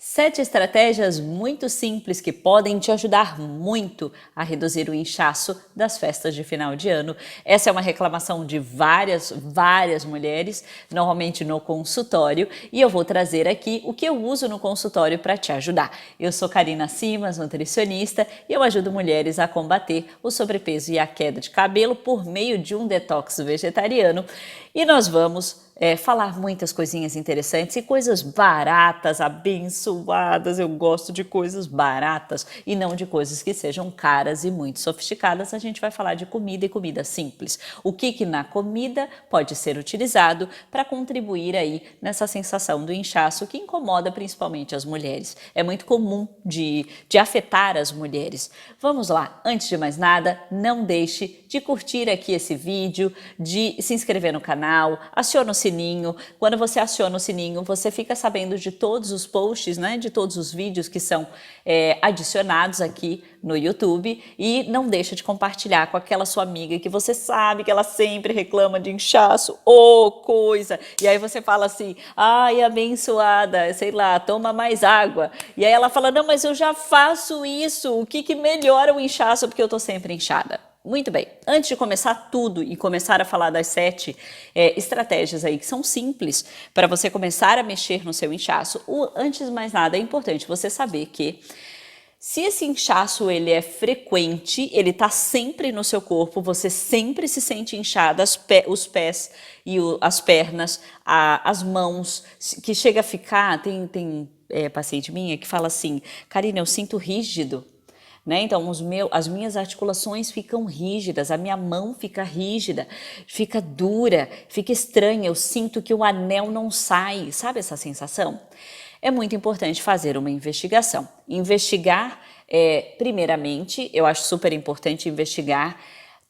7 estratégias muito simples que podem te ajudar muito a reduzir o inchaço das festas de final de ano. Essa é uma reclamação de várias mulheres, normalmente no consultório, e eu vou trazer aqui o que eu uso no consultório para te ajudar. Eu sou Karina Simas, nutricionista, e eu ajudo mulheres a combater o sobrepeso e a queda de cabelo por meio de um detox vegetariano. E nós vamos falar muitas coisinhas interessantes e coisas baratas, abençoadas. Eu gosto de coisas baratas e não de coisas que sejam caras e muito sofisticadas. A gente vai falar de comida e comida simples. O que na comida pode ser utilizado para contribuir aí nessa sensação do inchaço que incomoda principalmente as mulheres. É muito comum de afetar as mulheres. Vamos lá, antes de mais nada, não deixe de curtir aqui esse vídeo, de se inscrever no canal, aciona o sininho. Quando você aciona o sininho, você fica sabendo de todos os posts, né, de todos os vídeos que são adicionados aqui no YouTube, e não deixa de compartilhar com aquela sua amiga que você sabe que ela sempre reclama de inchaço ou coisa, e aí você fala assim, ai, abençoada, sei lá, toma mais água, e aí ela fala, não, mas eu já faço isso, o que melhora o inchaço porque eu tô sempre inchada? Muito bem, antes de começar tudo e começar a falar das 7 estratégias aí que são simples para você começar a mexer no seu inchaço, antes de mais nada é importante você saber que se esse inchaço ele é frequente, ele está sempre no seu corpo, você sempre se sente inchada, os pés e as pernas, as mãos, que chega a ficar, tem paciente minha que fala assim, Karina, eu sinto rígido. Né? Então, as minhas articulações ficam rígidas, a minha mão fica rígida, fica dura, fica estranha, eu sinto que o anel não sai, sabe essa sensação? É muito importante fazer uma investigação. Investigar, primeiramente, eu acho super importante investigar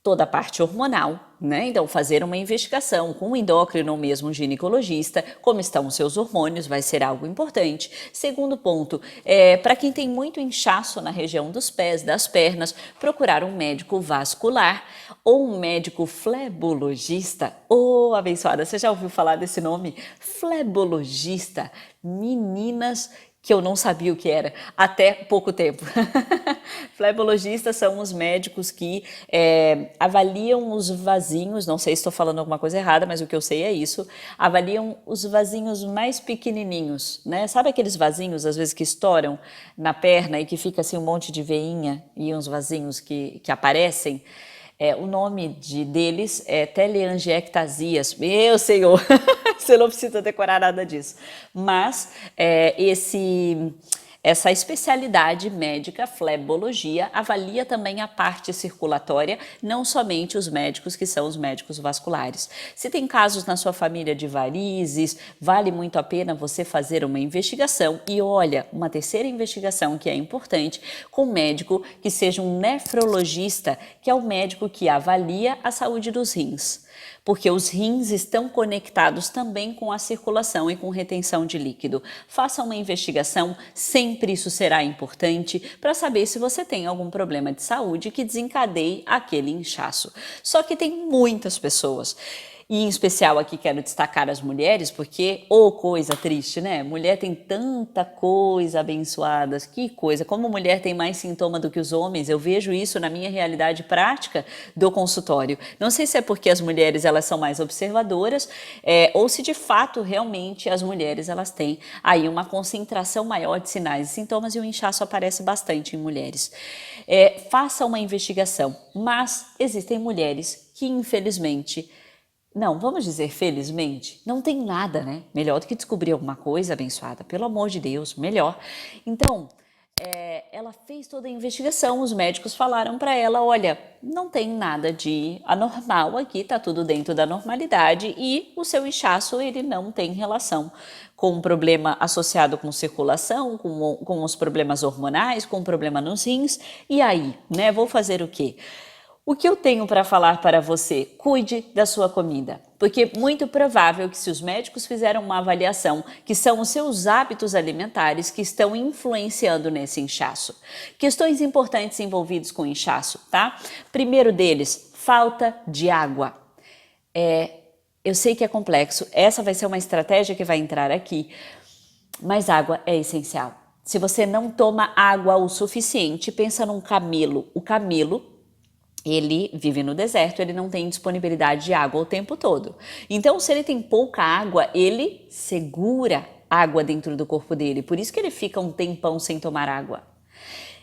toda a parte hormonal, né? Então, fazer uma investigação com um endócrino ou mesmo um ginecologista, como estão os seus hormônios, vai ser algo importante. Segundo ponto, para quem tem muito inchaço na região dos pés, das pernas, procurar um médico vascular ou um médico flebologista. Ô, abençoada, você já ouviu falar desse nome? Flebologista. Meninas, que eu não sabia o que era até pouco tempo. Flebologistas são os médicos que avaliam os vasinhos, não sei se estou falando alguma coisa errada, mas o que eu sei é isso, avaliam os vasinhos mais pequenininhos, né? Sabe aqueles vasinhos, às vezes, que estouram na perna e que fica assim um monte de veinha e uns vasinhos que aparecem? O nome deles é teleangiectasias. Meu Senhor, você não precisa decorar nada disso. Mas essa especialidade médica, flebologia, avalia também a parte circulatória, não somente os médicos que são os médicos vasculares. Se tem casos na sua família de varizes, vale muito a pena você fazer uma investigação. E olha, uma terceira investigação que é importante, com um médico que seja um nefrologista, que é o médico que avalia a saúde dos rins. Porque os rins estão conectados também com a circulação e com retenção de líquido. Faça uma investigação, sempre isso será importante para saber se você tem algum problema de saúde que desencadeie aquele inchaço. Só que tem muitas pessoas, e em especial aqui quero destacar as mulheres, porque, coisa triste, né? Mulher tem tanta coisa abençoadas, que coisa. Como mulher tem mais sintoma do que os homens, eu vejo isso na minha realidade prática do consultório. Não sei se é porque as mulheres elas são mais observadoras, ou se de fato realmente as mulheres elas têm aí uma concentração maior de sinais e sintomas, e o inchaço aparece bastante em mulheres. Faça uma investigação, mas existem mulheres que infelizmente, não, vamos dizer felizmente, não tem nada, né? Melhor do que descobrir alguma coisa, abençoada, pelo amor de Deus, melhor. Então, ela fez toda a investigação, os médicos falaram para ela, olha, não tem nada de anormal aqui, tá tudo dentro da normalidade e o seu inchaço, ele não tem relação com um problema associado com circulação, com os problemas hormonais, com um problema nos rins, e aí, né, vou fazer o quê? O que eu tenho para falar para você? Cuide da sua comida, porque muito provável que se os médicos fizeram uma avaliação, que são os seus hábitos alimentares que estão influenciando nesse inchaço. Questões importantes envolvidas com inchaço, tá? Primeiro deles, falta de água. Eu sei que é complexo, essa vai ser uma estratégia que vai entrar aqui, mas água é essencial. se você não toma água o suficiente, pensa num camelo. O camelo, ele vive no deserto, ele não tem disponibilidade de água o tempo todo. Então, se ele tem pouca água, ele segura água dentro do corpo dele. Por isso que ele fica um tempão sem tomar água.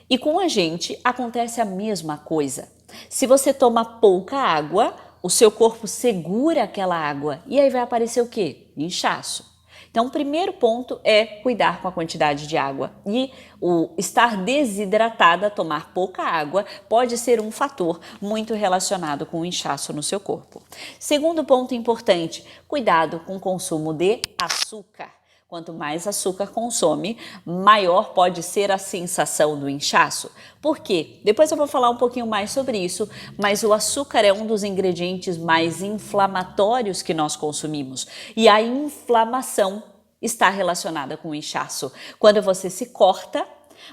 E com a gente acontece a mesma coisa. Se você toma pouca água, o seu corpo segura aquela água e aí vai aparecer o quê? Inchaço. Então, o primeiro ponto é cuidar com a quantidade de água. E o estar desidratada, tomar pouca água, pode ser um fator muito relacionado com o inchaço no seu corpo. Segundo ponto importante, cuidado com o consumo de açúcar. Quanto mais açúcar consome, maior pode ser a sensação do inchaço. Por quê? Depois eu vou falar um pouquinho mais sobre isso, mas o açúcar é um dos ingredientes mais inflamatórios que nós consumimos. E a inflamação está relacionada com o inchaço. Quando você se corta,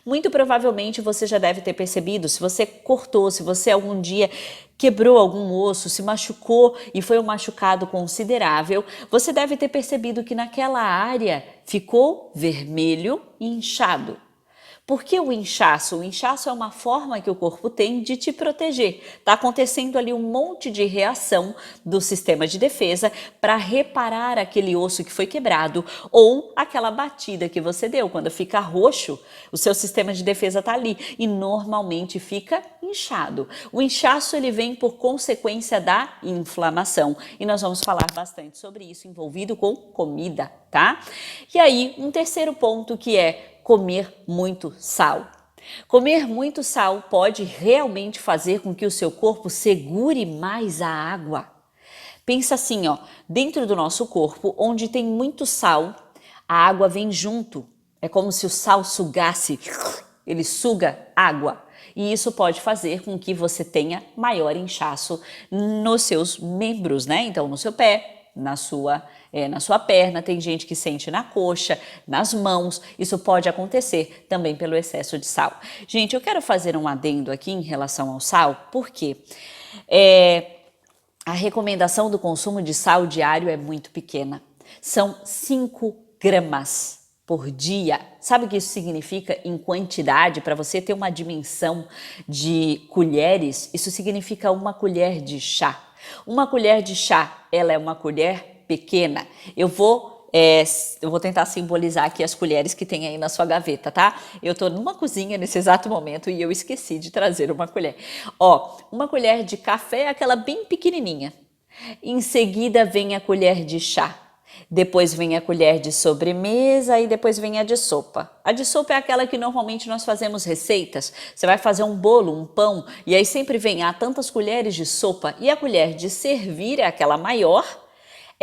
muito provavelmente você já deve ter percebido, se você cortou, se você algum dia quebrou algum osso, se machucou e foi um machucado considerável, você deve ter percebido que naquela área ficou vermelho e inchado. Por que o inchaço? O inchaço é uma forma que o corpo tem de te proteger. Está acontecendo ali um monte de reação do sistema de defesa para reparar aquele osso que foi quebrado ou aquela batida que você deu. Quando fica roxo, o seu sistema de defesa está ali e normalmente fica inchado. O inchaço ele vem por consequência da inflamação e nós vamos falar bastante sobre isso envolvido com comida, tá? E aí, um terceiro ponto que é comer muito sal. Comer muito sal pode realmente fazer com que o seu corpo segure mais a água. Pensa assim, ó, dentro do nosso corpo, onde tem muito sal, a água vem junto. É como se o sal sugasse, ele suga água. E isso pode fazer com que você tenha maior inchaço nos seus membros, né? Então, no seu pé, na sua perna, tem gente que sente na coxa, nas mãos, isso pode acontecer também pelo excesso de sal. Gente, eu quero fazer um adendo aqui em relação ao sal, porque a recomendação do consumo de sal diário é muito pequena, são 5 gramas por dia. Sabe o que isso significa em quantidade? Para você ter uma dimensão de colheres, isso significa 1 colher de chá. 1 colher de chá, ela é uma colher pequena. Eu vou tentar simbolizar aqui as colheres que tem aí na sua gaveta, tá? Eu tô numa cozinha nesse exato momento e eu esqueci de trazer uma colher. Ó, 1 colher de café é aquela bem pequenininha. Em seguida vem a colher de chá. Depois vem a colher de sobremesa e depois vem a de sopa. A de sopa é aquela que normalmente nós fazemos receitas. Você vai fazer um bolo, um pão, e aí sempre vem tantas colheres de sopa. E a colher de servir é aquela maior.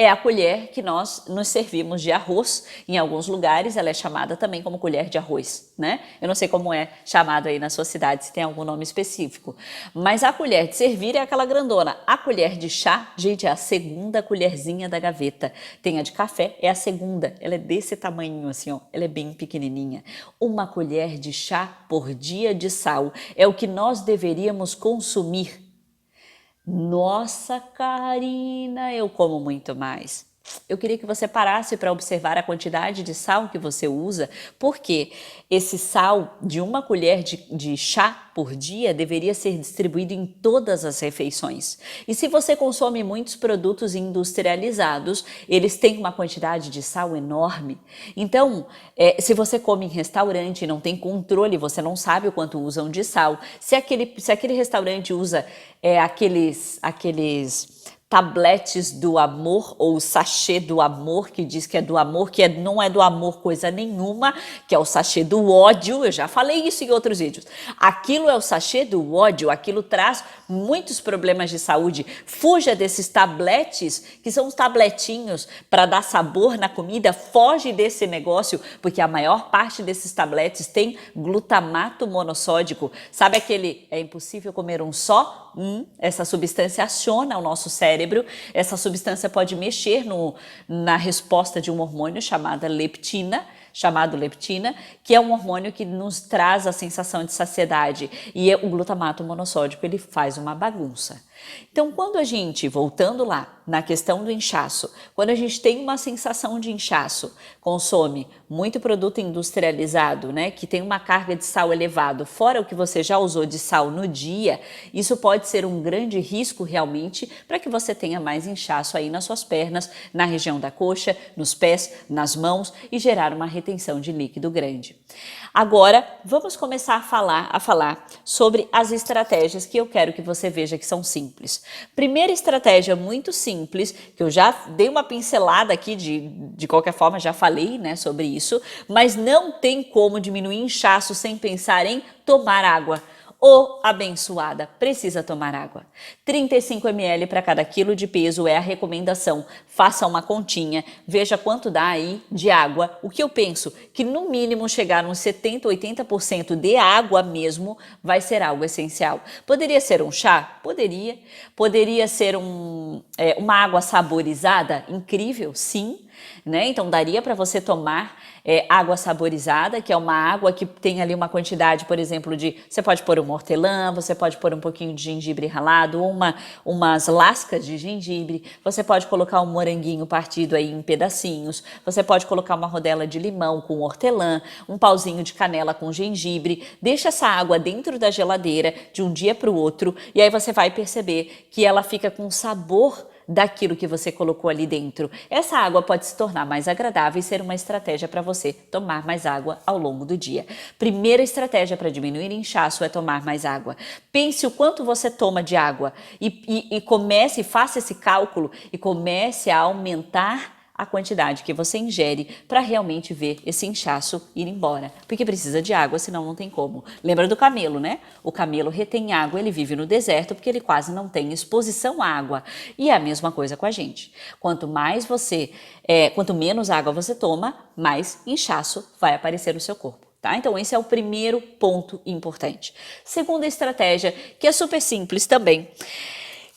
É a colher que nós nos servimos de arroz. Em alguns lugares ela é chamada também como colher de arroz, né? Eu não sei como é chamado aí na sua cidade, se tem algum nome específico. Mas a colher de servir é aquela grandona. A colher de chá, gente, é a segunda colherzinha da gaveta. Tem a de café, é a segunda. Ela é desse tamanho assim, ó. Ela é bem pequenininha. 1 colher de chá por dia de sal é o que nós deveríamos consumir. Nossa, Karina, eu como muito mais. Eu queria que você parasse para observar a quantidade de sal que você usa, porque esse sal de 1 colher de chá por dia deveria ser distribuído em todas as refeições. E se você consome muitos produtos industrializados, eles têm uma quantidade de sal enorme. Então, se você come em restaurante e não tem controle, você não sabe o quanto usam de sal. Se aquele restaurante usa aqueles tabletes do amor ou sachê do amor, que diz que é do amor, que não é do amor coisa nenhuma, que é o sachê do ódio. Eu já falei isso em outros vídeos. Aquilo é o sachê do ódio, aquilo traz muitos problemas de saúde. Fuja desses tabletes, que são os tabletinhos para dar sabor na comida. Foge desse negócio, porque a maior parte desses tabletes tem glutamato monossódico. Sabe aquele, é impossível comer um só? Essa substância aciona o nosso cérebro. Essa substância pode mexer na resposta de um hormônio chamado leptina, que é um hormônio que nos traz a sensação de saciedade. E o glutamato monossódico, ele faz uma bagunça. Então, quando a gente, voltando lá na questão do inchaço, quando a gente tem uma sensação de inchaço, consome muito produto industrializado, né, que tem uma carga de sal elevado, fora o que você já usou de sal no dia, isso pode ser um grande risco realmente para que você tenha mais inchaço aí nas suas pernas, na região da coxa, nos pés, nas mãos e gerar uma retenção de líquido grande. Agora, vamos começar a falar sobre as estratégias que eu quero que você veja que são simples. Primeira estratégia muito simples, que eu já dei uma pincelada aqui, de qualquer forma já falei, né, sobre isso, mas não tem como diminuir inchaço sem pensar em tomar água. Ô abençoada, precisa tomar água. 35 ml para cada quilo de peso é a recomendação. Faça uma continha, veja quanto dá aí de água. O que eu penso? Que no mínimo chegar uns 70, 80% de água mesmo vai ser algo essencial. Poderia ser um chá? Poderia. Poderia ser uma água saborizada? Incrível, sim. Né? Então daria para você tomar água saborizada, que é uma água que tem ali uma quantidade, por exemplo, você pode pôr um hortelã, você pode pôr um pouquinho de gengibre ralado, ou umas lascas de gengibre, você pode colocar um moranguinho partido aí em pedacinhos, você pode colocar uma rodela de limão com hortelã, um pauzinho de canela com gengibre, deixa essa água dentro da geladeira de um dia para o outro e aí você vai perceber que ela fica com sabor daquilo que você colocou ali dentro. Essa água pode se tornar mais agradável e ser uma estratégia para você tomar mais água ao longo do dia. Primeira estratégia para diminuir inchaço é tomar mais água. Pense o quanto você toma de água e comece, faça esse cálculo e comece a aumentar a quantidade que você ingere para realmente ver esse inchaço ir embora. Porque precisa de água, senão não tem como. Lembra do camelo, né? O camelo retém água, ele vive no deserto porque ele quase não tem exposição à água. E é a mesma coisa com a gente. Quanto menos água você toma, mais inchaço vai aparecer no seu corpo. Tá? Então esse é o primeiro ponto importante. Segunda estratégia, que é super simples também,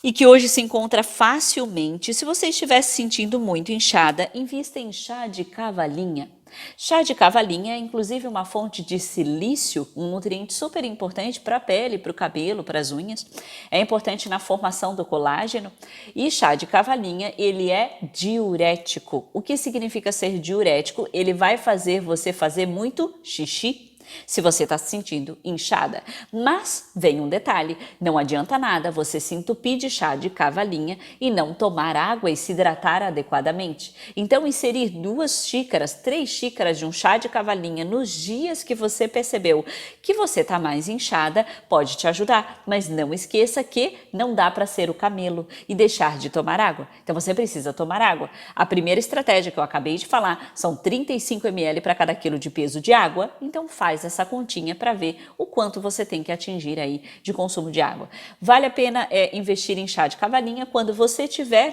e que hoje se encontra facilmente. Se você estiver se sentindo muito inchada, invista em chá de cavalinha. Chá de cavalinha é inclusive uma fonte de silício, um nutriente super importante para a pele, para o cabelo, para as unhas. É importante na formação do colágeno. E chá de cavalinha, ele é diurético. O que significa ser diurético? Ele vai fazer você fazer muito xixi, se você está se sentindo inchada. Mas vem um detalhe, não adianta nada você se entupir de chá de cavalinha e não tomar água e se hidratar adequadamente. Então inserir 2 xícaras, 3 xícaras de um chá de cavalinha nos dias que você percebeu que você está mais inchada pode te ajudar, mas não esqueça que não dá para ser o camelo e deixar de tomar água. Então você precisa tomar água. A primeira estratégia que eu acabei de falar são 35 ml para cada quilo de peso de água, então faz essa continha para ver o quanto você tem que atingir aí de consumo de água. Vale a pena investir em chá de cavalinha quando você tiver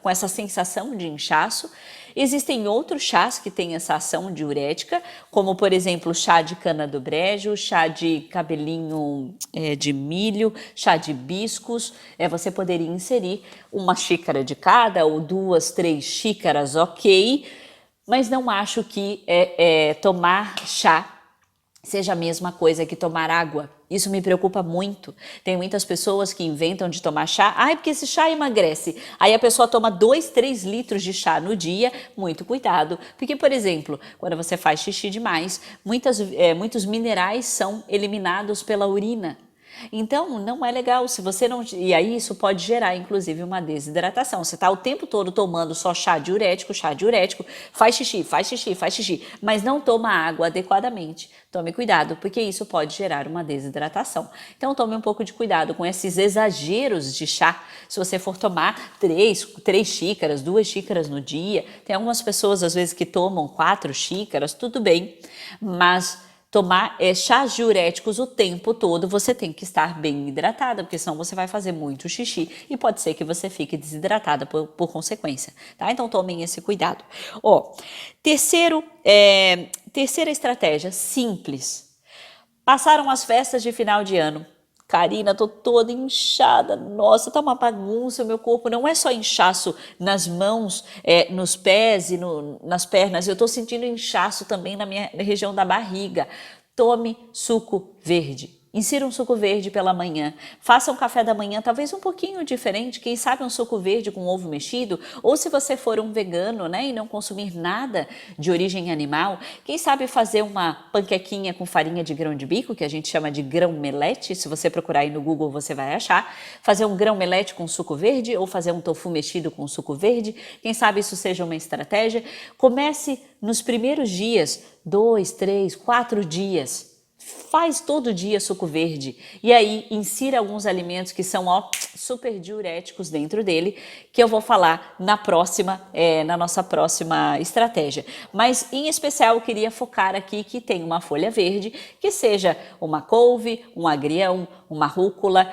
com essa sensação de inchaço. Existem outros chás que têm essa ação diurética, como por exemplo chá de cana do brejo, chá de cabelinho de milho, chá de hibiscus. Você poderia inserir 1 xícara de cada ou 2, 3 xícaras, ok, mas não acho que tomar chá seja a mesma coisa que tomar água. Isso me preocupa muito. Tem muitas pessoas que inventam de tomar chá. Porque esse chá emagrece. Aí a pessoa toma 2, 3 litros de chá no dia. Muito cuidado. Porque, por exemplo, quando você faz xixi demais, muitos minerais são eliminados pela urina. Então, não é legal se você não... E aí isso pode gerar, inclusive, uma desidratação. Você está o tempo todo tomando só chá diurético, faz xixi, mas não toma água adequadamente. Tome cuidado, porque isso pode gerar uma desidratação. Então, tome um pouco de cuidado com esses exageros de chá. Se você for tomar 3 xícaras, 2 xícaras no dia, tem algumas pessoas, às vezes, que tomam 4 xícaras, tudo bem, mas tomar chás diuréticos o tempo todo, você tem que estar bem hidratada, porque senão você vai fazer muito xixi e pode ser que você fique desidratada por consequência, tá? Então tomem esse cuidado. Terceira estratégia, simples. Passaram as festas de final de ano. Karina, tô toda inchada, nossa, tá uma bagunça, o meu corpo não é só inchaço nas mãos, nos pés e nas pernas, eu tô sentindo inchaço também na minha região da barriga. Tome suco verde. Insira um suco verde pela manhã, faça um café da manhã talvez um pouquinho diferente, quem sabe um suco verde com ovo mexido, ou se você for um vegano, né, e não consumir nada de origem animal, quem sabe fazer uma panquequinha com farinha de grão de bico, que a gente chama de grão-melete, se você procurar aí no Google você vai achar, fazer um grão-melete com suco verde ou fazer um tofu mexido com suco verde, quem sabe isso seja uma estratégia. Comece nos primeiros dias, 2, 3, 4 dias, faz todo dia suco verde e aí insira alguns alimentos que são super diuréticos dentro dele, que eu vou falar na nossa próxima estratégia. Mas em especial eu queria focar aqui que tem uma folha verde, que seja uma couve, um agrião, uma rúcula,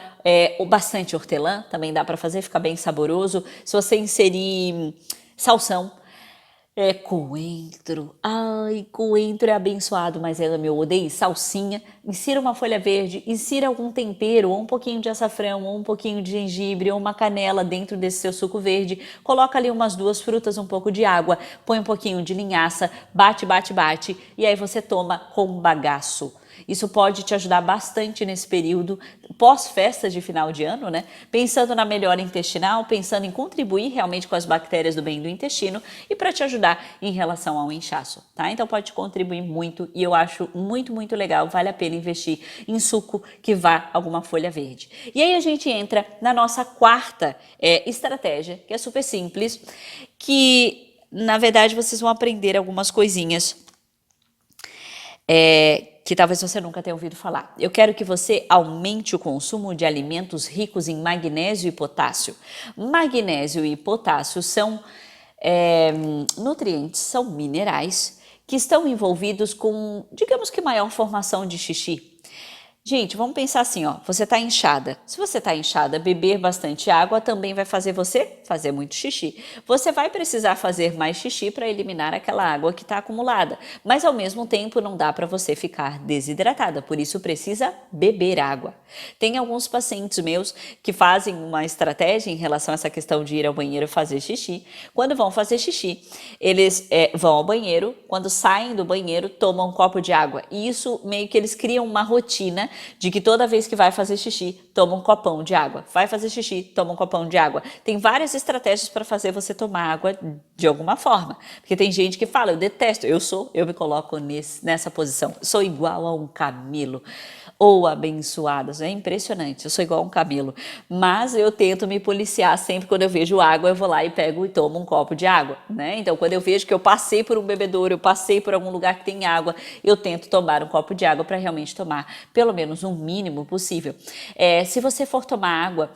bastante hortelã, também dá para fazer, fica bem saboroso. Se você inserir salsão, coentro. Ai, coentro é abençoado, mas eu odeio. Salsinha. Insira uma folha verde, insira algum tempero, ou um pouquinho de açafrão, ou um pouquinho de gengibre, ou uma canela dentro desse seu suco verde. Coloca ali umas 2 frutas, um pouco de água, põe um pouquinho de linhaça, bate, bate, bate, e aí você toma com bagaço. Isso pode te ajudar bastante nesse período pós-festa de final de ano, né? Pensando na melhora intestinal, pensando em contribuir realmente com as bactérias do bem do intestino e para te ajudar em relação ao inchaço, tá? Então pode contribuir muito e eu acho muito, muito legal, vale a pena investir em suco que vá alguma folha verde. E aí a gente entra na nossa quarta estratégia, que é super simples, que na verdade vocês vão aprender algumas coisinhas que talvez você nunca tenha ouvido falar. Eu quero que você aumente o consumo de alimentos ricos em magnésio e potássio. Magnésio e potássio são nutrientes, são minerais que estão envolvidos com, digamos que, maior formação de xixi. Gente, vamos pensar assim, você está inchada. Se você está inchada, beber bastante água também vai fazer você fazer muito xixi. Você vai precisar fazer mais xixi para eliminar aquela água que está acumulada, mas ao mesmo tempo não dá para você ficar desidratada, por isso precisa beber água. Tem alguns pacientes meus que fazem uma estratégia em relação a essa questão de ir ao banheiro fazer xixi. Quando vão fazer xixi, eles vão ao banheiro, quando saem do banheiro, tomam um copo de água. E isso meio que eles criam uma rotina de que toda vez que vai fazer xixi, toma um copão de água. Vai fazer xixi, toma um copão de água. Tem várias estratégias para fazer você tomar água de alguma forma. Porque tem gente que fala, eu detesto, eu me coloco nessa posição. Sou igual a um camelo. Ou abençoadas, é impressionante, eu sou igual a um camelo, mas eu tento me policiar sempre quando eu vejo água, eu vou lá e pego e tomo um copo de água, né? Então quando eu vejo que eu passei por um bebedouro, eu passei por algum lugar que tem água, eu tento tomar um copo de água para realmente tomar pelo menos um mínimo possível. Se você for tomar água,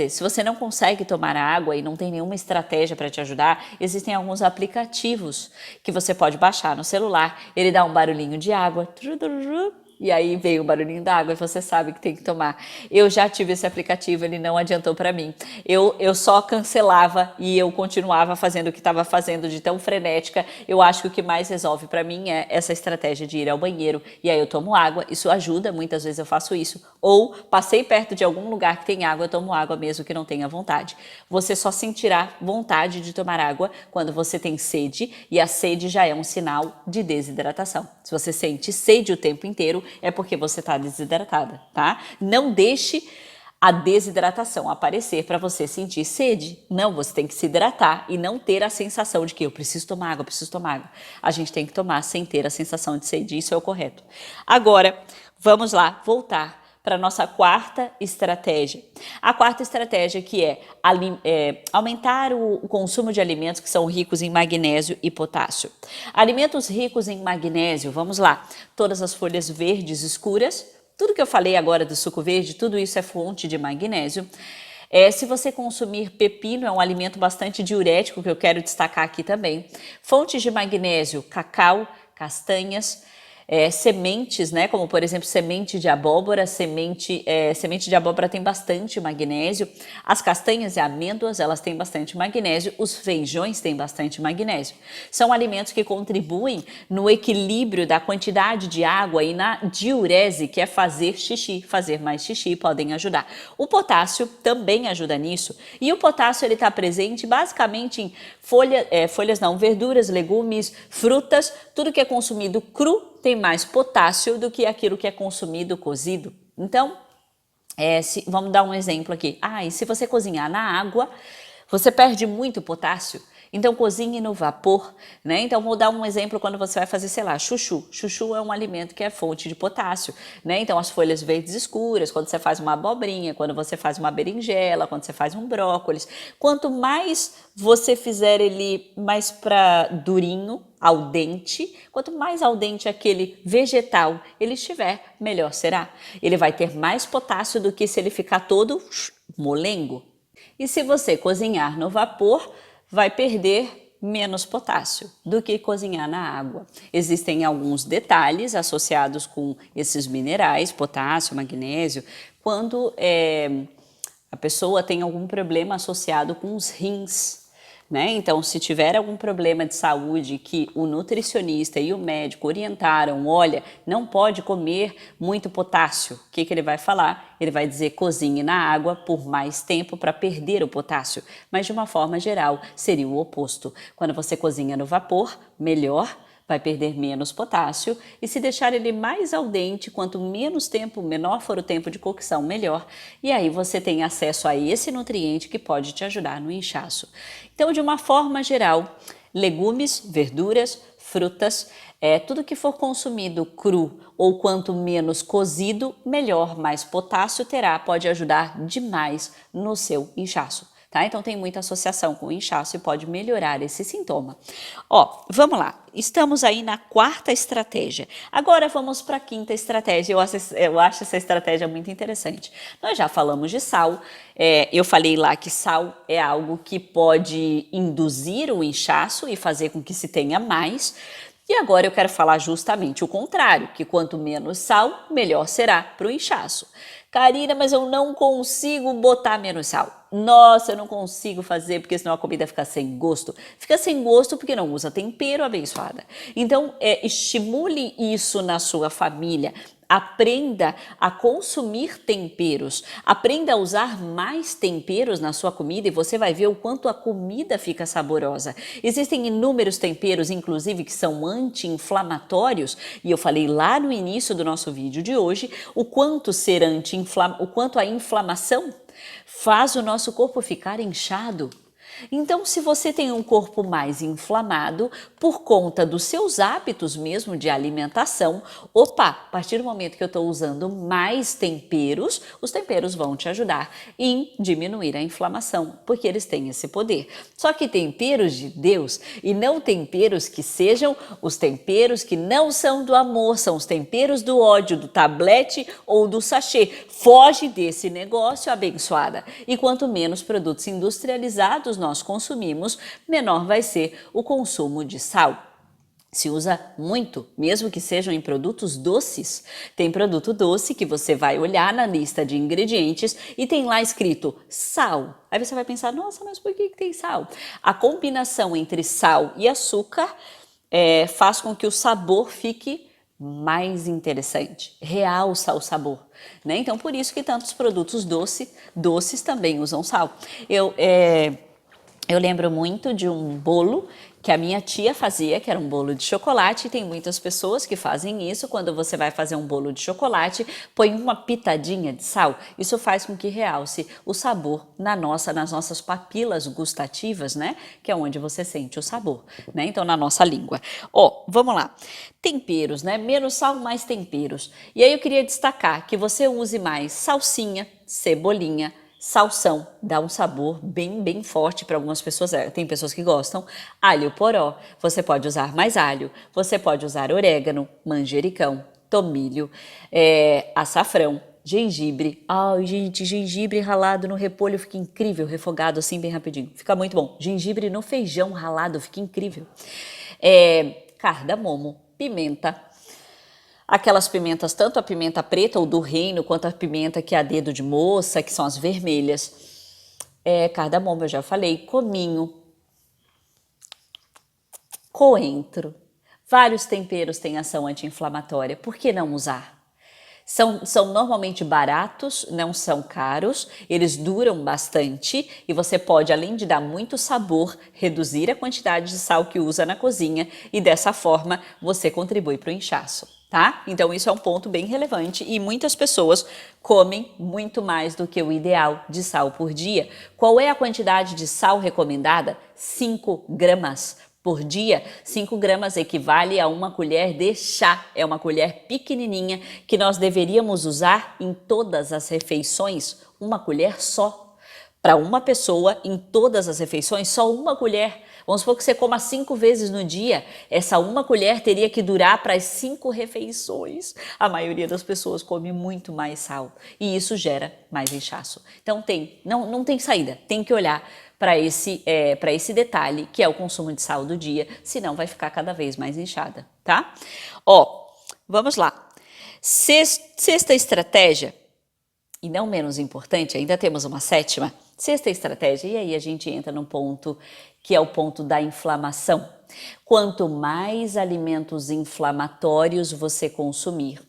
se você não consegue tomar água e não tem nenhuma estratégia para te ajudar, existem alguns aplicativos que você pode baixar no celular, ele dá um barulhinho de água, e aí veio o barulhinho da água e você sabe que tem que tomar. Eu já tive esse aplicativo, ele não adiantou para mim. Eu só cancelava e eu continuava fazendo o que estava fazendo de tão frenética. Eu acho que o que mais resolve para mim é essa estratégia de ir ao banheiro e aí eu tomo água. Isso ajuda, muitas vezes eu faço isso. Ou passei perto de algum lugar que tem água, eu tomo água mesmo que não tenha vontade. Você só sentirá vontade de tomar água quando você tem sede e a sede já é um sinal de desidratação. Se você sente sede o tempo inteiro, é porque você está desidratada, tá? Não deixe a desidratação aparecer para você sentir sede. Não, você tem que se hidratar e não ter a sensação de que eu preciso tomar água, preciso tomar água. A gente tem que tomar sem ter a sensação de sede, isso é o correto. Agora, vamos lá, voltar para a nossa quarta estratégia. A quarta estratégia que é aumentar o consumo de alimentos que são ricos em magnésio e potássio. Alimentos ricos em magnésio, vamos lá, todas as folhas verdes escuras, tudo que eu falei agora do suco verde, tudo isso é fonte de magnésio. Se você consumir pepino, é um alimento bastante diurético que eu quero destacar aqui também. Fontes de magnésio, cacau, castanhas, sementes, né, como por exemplo semente de abóbora, semente de abóbora tem bastante magnésio, as castanhas e amêndoas, elas têm bastante magnésio, os feijões têm bastante magnésio. São alimentos que contribuem no equilíbrio da quantidade de água e na diurese, que é fazer xixi, fazer mais xixi, podem ajudar. O potássio também ajuda nisso, e o potássio ele está presente basicamente em verduras, legumes, frutas, tudo que é consumido cru tem mais potássio do que aquilo que é consumido cozido. Então, vamos dar um exemplo aqui. E se você cozinhar na água, você perde muito potássio. Então, cozinhe no vapor, né? Então, vou dar um exemplo quando você vai fazer, sei lá, chuchu. Chuchu é um alimento que é fonte de potássio, né? Então, as folhas verdes escuras, quando você faz uma abobrinha, quando você faz uma berinjela, quando você faz um brócolis. Quanto mais você fizer ele mais para durinho, al dente, quanto mais al dente aquele vegetal ele estiver, melhor será. Ele vai ter mais potássio do que se ele ficar todo molengo. E se você cozinhar no vapor, vai perder menos potássio do que cozinhar na água. Existem alguns detalhes associados com esses minerais, potássio, magnésio, quando a pessoa tem algum problema associado com os rins, né? Então, se tiver algum problema de saúde que o nutricionista e o médico orientaram, olha, não pode comer muito potássio, o que ele vai falar? Ele vai dizer cozinhe na água por mais tempo para perder o potássio, mas de uma forma geral seria o oposto. Quando você cozinha no vapor, melhor, vai perder menos potássio, e se deixar ele mais al dente, quanto menos tempo, menor for o tempo de cocção, melhor. E aí você tem acesso a esse nutriente que pode te ajudar no inchaço. Então, de uma forma geral, legumes, verduras, frutas, tudo que for consumido cru ou quanto menos cozido, melhor, mais potássio terá, pode ajudar demais no seu inchaço. Tá? Então tem muita associação com o inchaço e pode melhorar esse sintoma. Vamos lá. Estamos aí na quarta estratégia. Agora vamos para a quinta estratégia. Eu acho essa estratégia muito interessante. Nós já falamos de sal. Eu falei lá que sal é algo que pode induzir o inchaço e fazer com que se tenha mais. E agora eu quero falar justamente o contrário, que quanto menos sal, melhor será para o inchaço. Karina, mas eu não consigo botar menos sal. Nossa, eu não consigo fazer porque senão a comida fica sem gosto. Fica sem gosto porque não usa tempero, abençoada. Então, estimule isso na sua família. Aprenda a consumir temperos, aprenda a usar mais temperos na sua comida e você vai ver o quanto a comida fica saborosa. Existem inúmeros temperos, inclusive, que são anti-inflamatórios, e eu falei lá no início do nosso vídeo de hoje o quanto o quanto a inflamação faz o nosso corpo ficar inchado. Então, se você tem um corpo mais inflamado por conta dos seus hábitos mesmo de alimentação, a partir do momento que eu estou usando mais temperos, os temperos vão te ajudar em diminuir a inflamação, porque eles têm esse poder. Só que temperos de Deus e não temperos que sejam os temperos que não são do amor, são os temperos do ódio, do tablete ou do sachê. Foge desse negócio, abençoada. E quanto menos produtos industrializados nós consumimos, menor vai ser o consumo de sal. Se usa muito, mesmo que sejam em produtos doces. Tem produto doce que você vai olhar na lista de ingredientes e tem lá escrito sal. Aí você vai pensar, nossa, mas por que tem sal? A combinação entre sal e açúcar faz com que o sabor fique mais interessante, realça o sabor, né? Então, por isso que tantos produtos doces também usam sal. Eu lembro muito de um bolo que a minha tia fazia, que era um bolo de chocolate, e tem muitas pessoas que fazem isso. Quando você vai fazer um bolo de chocolate, põe uma pitadinha de sal. Isso faz com que realce o sabor nas nossas papilas gustativas, né? Que é onde você sente o sabor, né? Então, na nossa língua. Vamos lá. Temperos, né? Menos sal, mais temperos. E aí eu queria destacar que você use mais salsinha, cebolinha, salsão, dá um sabor bem forte para algumas pessoas, tem pessoas que gostam. Alho poró, você pode usar mais alho, você pode usar orégano, manjericão, tomilho, açafrão, gengibre. Ai, gente, gengibre ralado no repolho fica incrível, refogado assim bem rapidinho, fica muito bom. Gengibre no feijão ralado fica incrível. Cardamomo, pimenta. Aquelas pimentas, tanto a pimenta preta ou do reino, quanto a pimenta que é a dedo de moça, que são as vermelhas. Cardamomo, eu já falei, cominho, coentro. Vários temperos têm ação anti-inflamatória, por que não usar? São normalmente baratos, não são caros, eles duram bastante e você pode, além de dar muito sabor, reduzir a quantidade de sal que usa na cozinha e dessa forma você contribui para o inchaço, tá? Então isso é um ponto bem relevante e muitas pessoas comem muito mais do que o ideal de sal por dia. Qual é a quantidade de sal recomendada? 5 gramas por dia. 5 gramas equivale a uma colher de chá, é uma colher pequenininha que nós deveríamos usar em todas as refeições, uma colher só. Para uma pessoa, em todas as refeições, só uma colher. Vamos supor que você coma 5 vezes no dia, essa uma colher teria que durar para as 5 refeições. A maioria das pessoas come muito mais sal e isso gera mais inchaço. Então não tem saída, tem que olhar para esse detalhe que é o consumo de sal do dia, senão vai ficar cada vez mais inchada, tá? Ó, vamos lá. Sexta estratégia, e não menos importante, ainda temos uma sétima. Sexta estratégia, e aí a gente entra num ponto que é o ponto da inflamação. Quanto mais alimentos inflamatórios você consumir,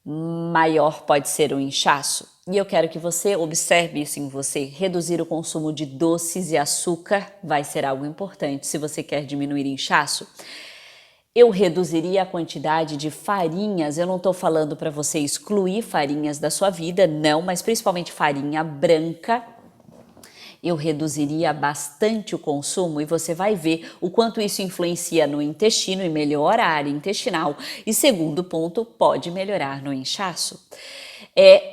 maior pode ser o inchaço. E eu quero que você observe isso em você. Reduzir o consumo de doces e açúcar vai ser algo importante se você quer diminuir inchaço. Eu reduziria a quantidade de farinhas. Eu não estou falando para você excluir farinhas da sua vida, não, mas principalmente farinha branca. Eu reduziria bastante o consumo e você vai ver o quanto isso influencia no intestino e melhora a área intestinal. E segundo ponto, pode melhorar no inchaço.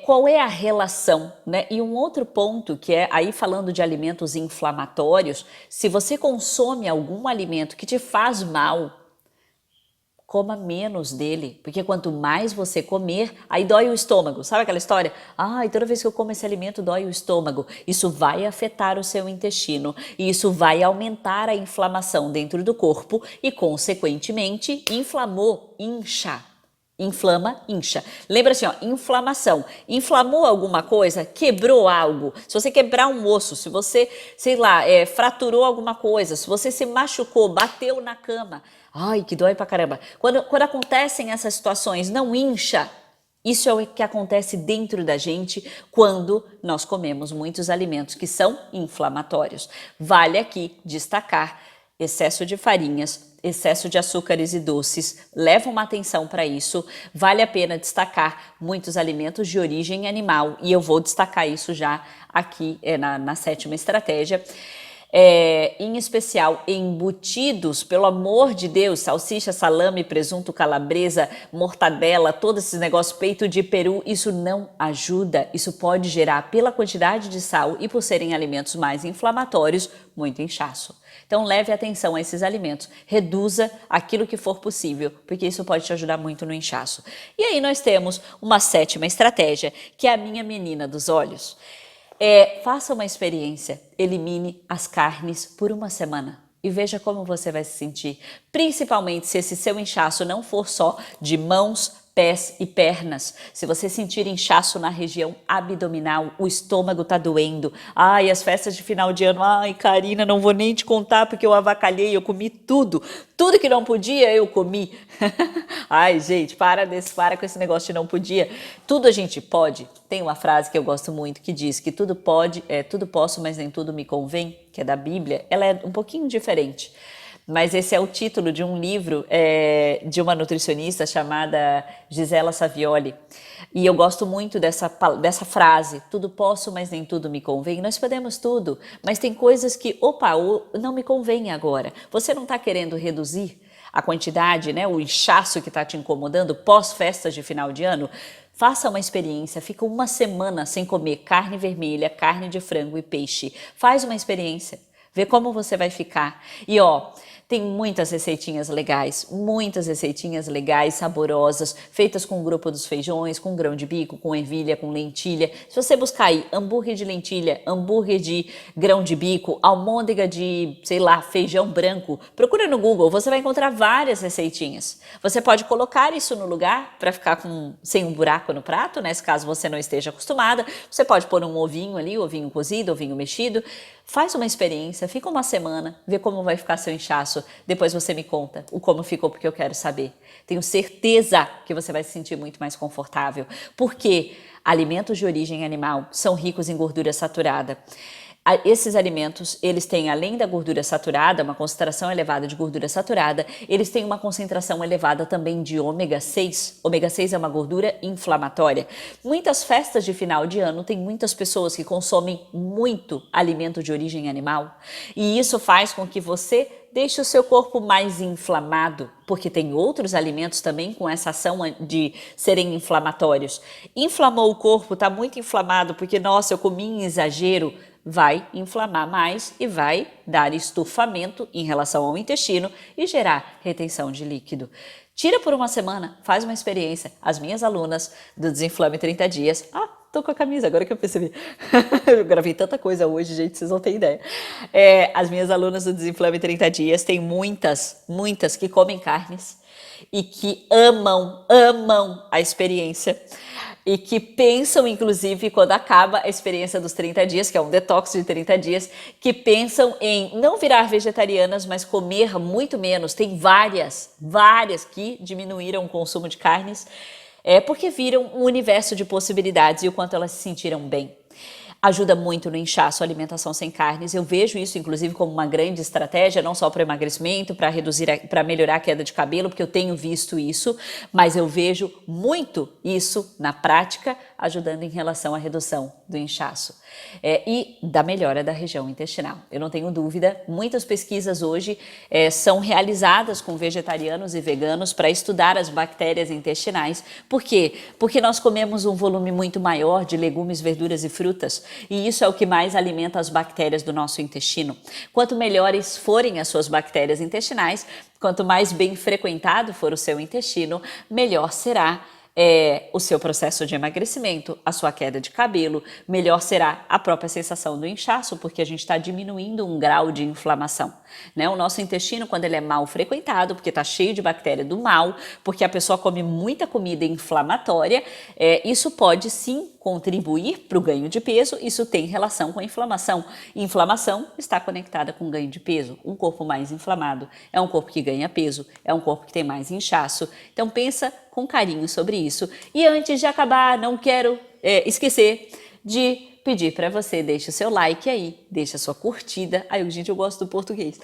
Qual é a relação, né? E um outro ponto que é, aí falando de alimentos inflamatórios, se você consome algum alimento que te faz mal, coma menos dele, porque quanto mais você comer, aí dói o estômago. Sabe aquela história? Ai, toda vez que eu como esse alimento dói o estômago. Isso vai afetar o seu intestino e isso vai aumentar a inflamação dentro do corpo e, consequentemente, incha. Inflama, incha. Lembra assim, ó, inflamação. Inflamou alguma coisa, quebrou algo. Se você quebrar um osso, se você, sei lá, fraturou alguma coisa, se você se machucou, bateu na cama, ai, que dói pra caramba. Quando acontecem essas situações, não incha. Isso é o que acontece dentro da gente quando nós comemos muitos alimentos que são inflamatórios. Vale aqui destacar excesso de farinhas, excesso de açúcares e doces, leva uma atenção para isso. Vale a pena destacar muitos alimentos de origem animal e eu vou destacar isso já aqui na sétima estratégia. Em especial embutidos, pelo amor de Deus, salsicha, salame, presunto, calabresa, mortadela, todos esses negócios, peito de peru, isso não ajuda, isso pode gerar, pela quantidade de sal e por serem alimentos mais inflamatórios, muito inchaço. Então leve atenção a esses alimentos, reduza aquilo que for possível, porque isso pode te ajudar muito no inchaço. E aí nós temos uma sétima estratégia, que é a minha menina dos olhos. Faça uma experiência, elimine as carnes por uma semana e veja como você vai se sentir, principalmente se esse seu inchaço não for só de mãos, pés e pernas. Se você sentir inchaço na região abdominal, o estômago tá doendo. Ai, as festas de final de ano, ai, Karina, não vou nem te contar porque eu avacalhei, eu comi tudo. Tudo que não podia, eu comi. Ai, gente, para com esse negócio de não podia. Tudo a gente pode. Tem uma frase que eu gosto muito que diz que tudo posso, mas nem tudo me convém, que é da Bíblia. Ela é um pouquinho diferente. Mas esse é o título de um livro de uma nutricionista chamada Gisela Savioli. E eu gosto muito dessa frase, tudo posso, mas nem tudo me convém. Nós podemos tudo, mas tem coisas que, não me convém agora. Você não está querendo reduzir a quantidade, né, o inchaço que está te incomodando pós-festas de final de ano? Faça uma experiência, fica uma semana sem comer carne vermelha, carne de frango e peixe. Faz uma experiência, vê como você vai ficar. E tem muitas receitinhas legais, saborosas, feitas com o grupo dos feijões, com grão de bico, com ervilha, com lentilha. Se você buscar aí hambúrguer de lentilha, hambúrguer de grão de bico, almôndega de, sei lá, feijão branco, procura no Google, você vai encontrar várias receitinhas. Você pode colocar isso no lugar para ficar sem um buraco no prato, né? Se caso você não esteja acostumada. Você pode pôr um ovinho ali, ovinho cozido, ovinho mexido. Faz uma experiência, fica uma semana, vê como vai ficar seu inchaço. inchaço? Depois você me conta o como ficou, porque eu quero saber. Tenho certeza que você vai se sentir muito mais confortável, porque alimentos de origem animal são ricos em gordura saturada. Esses alimentos, eles têm, além da gordura saturada, uma concentração elevada de gordura saturada, eles têm uma concentração elevada também de ômega 6. Ômega 6 é uma gordura inflamatória. Muitas festas de final de ano tem muitas pessoas que consomem muito alimento de origem animal, e isso faz com que você deixe o seu corpo mais inflamado, porque tem outros alimentos também com essa ação de serem inflamatórios. Inflamou o corpo, está muito inflamado porque, nossa, eu comi em exagero, vai inflamar mais e vai dar estufamento em relação ao intestino e gerar retenção de líquido. Tira por uma semana, faz uma experiência. As minhas alunas do Desinflame 30 Dias... tô com a camisa, agora que eu percebi. Eu gravei tanta coisa hoje, gente, vocês não têm ideia. As minhas alunas do Desinflame 30 Dias, tem muitas que comem carnes e que amam a experiência. E que pensam, inclusive, quando acaba a experiência dos 30 dias, que é um detox de 30 dias, que pensam em não virar vegetarianas, mas comer muito menos. Tem várias que diminuíram o consumo de carnes, porque viram um universo de possibilidades e o quanto elas se sentiram bem. Ajuda muito no inchaço a alimentação sem carnes. Eu vejo isso, inclusive, como uma grande estratégia, não só para emagrecimento, para melhorar a queda de cabelo, porque eu tenho visto isso, mas eu vejo muito isso na prática, ajudando em relação à redução do inchaço e da melhora da região intestinal. Eu não tenho dúvida, muitas pesquisas hoje são realizadas com vegetarianos e veganos para estudar as bactérias intestinais. Por quê? Porque nós comemos um volume muito maior de legumes, verduras e frutas, e isso é o que mais alimenta as bactérias do nosso intestino. Quanto melhores forem as suas bactérias intestinais, quanto mais bem frequentado for o seu intestino, melhor será o seu processo de emagrecimento, a sua queda de cabelo, melhor será a própria sensação do inchaço, porque a gente está diminuindo um grau de inflamação. O nosso intestino, quando ele é mal frequentado, porque está cheio de bactéria do mal, porque a pessoa come muita comida inflamatória, isso pode sim contribuir para o ganho de peso. Isso tem relação com a inflamação. Inflamação está conectada com ganho de peso. Um corpo mais inflamado é um corpo que ganha peso, é um corpo que tem mais inchaço. Então pensa com carinho sobre isso. E antes de acabar, não quero esquecer de pedir para você, deixe o seu like aí, deixe a sua curtida. Ai, gente, eu gosto do português.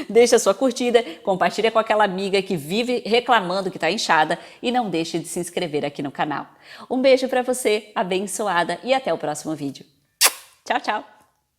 Deixe a sua curtida, compartilha com aquela amiga que vive reclamando que está inchada e não deixe de se inscrever aqui no canal. Um beijo para você, abençoada, e até o próximo vídeo. Tchau, tchau!